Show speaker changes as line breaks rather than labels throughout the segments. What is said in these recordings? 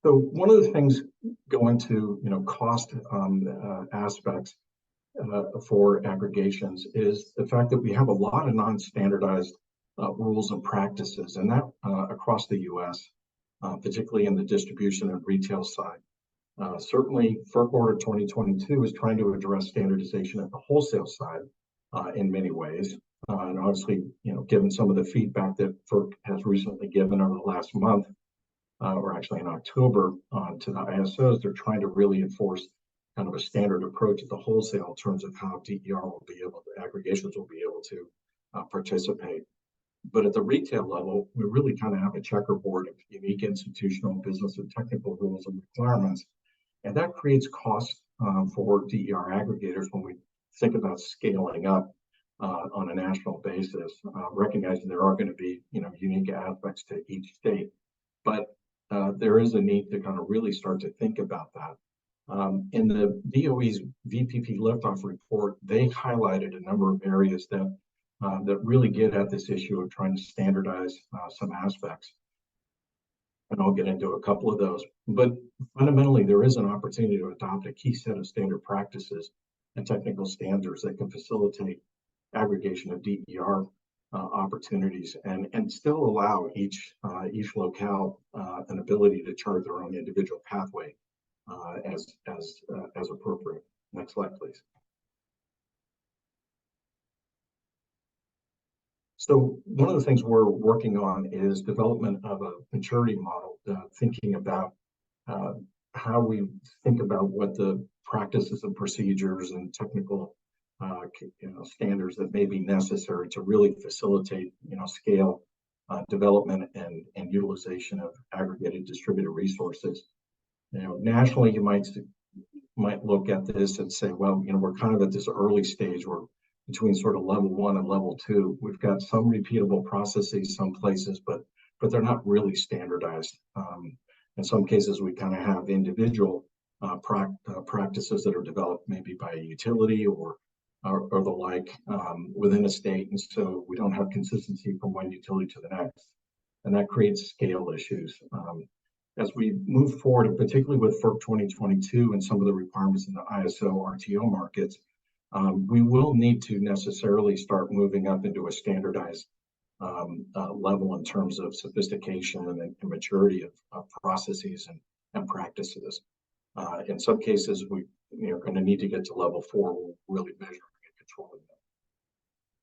So one of the things going to cost aspects for aggregations is the fact that we have a lot of non-standardized rules and practices, and that across the U.S., particularly in the distribution and retail side. Certainly, FERC Order 2022 is trying to address standardization at the wholesale side in many ways, and obviously, given some of the feedback that FERC has recently given over the last month, or actually in October, to the ISOs, they're trying to really enforce kind of a standard approach at the wholesale in terms of how DER will be able to, aggregations will be able to participate. But at the retail level, we really kind of have a checkerboard of unique institutional, business, and technical rules and requirements. And that creates costs for DER aggregators when we think about scaling up on a national basis, recognizing there are going to be unique aspects to each state. But there is a need to kind of really start to think about that. In the DOE's VPP liftoff report, they highlighted a number of areas that really get at this issue of trying to standardize some aspects. And I'll get into a couple of those. But fundamentally, there is an opportunity to adopt a key set of standard practices and technical standards that can facilitate aggregation of DER opportunities and still allow each locale an ability to chart their own individual pathway as appropriate. Next slide, please. So one of the things we're working on is development of a maturity model, thinking about how we think about what the practices and procedures and technical standards that may be necessary to really facilitate scale development and utilization of aggregated distributed resources. Nationally, you might look at this and say, well, we're kind of at this early stage where between sort of level 1 and level 2, we've got some repeatable processes some places, but they're not really standardized. In some cases, we kind of have individual practices that are developed maybe by a utility or the like within a state, and so we don't have consistency from one utility to the next, and that creates scale issues. As we move forward, and particularly with FERC 2022 and some of the requirements in the ISO RTO markets, we will need to necessarily start moving up into a standardized level in terms of sophistication and maturity of processes and practices. In some cases, we are going to need to get to level 4, we're really measuring and controlling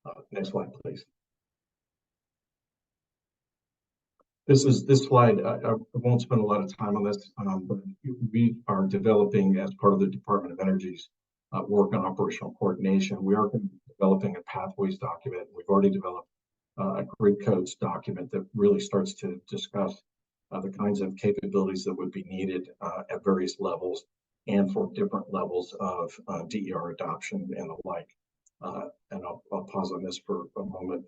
them. Next slide, please. This slide, I won't spend a lot of time on this, but we are developing, as part of the Department of Energy's work on operational coordination, we are developing a pathways document. We've already developed a grid codes document that really starts to discuss the kinds of capabilities that would be needed at various levels and for different levels of DER adoption and the like. And I'll pause on this for a moment.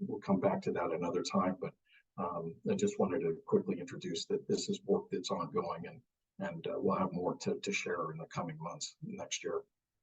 We'll come back to that another time, but I just wanted to quickly introduce that this is work that's ongoing, and we'll have more to share in the coming months next year.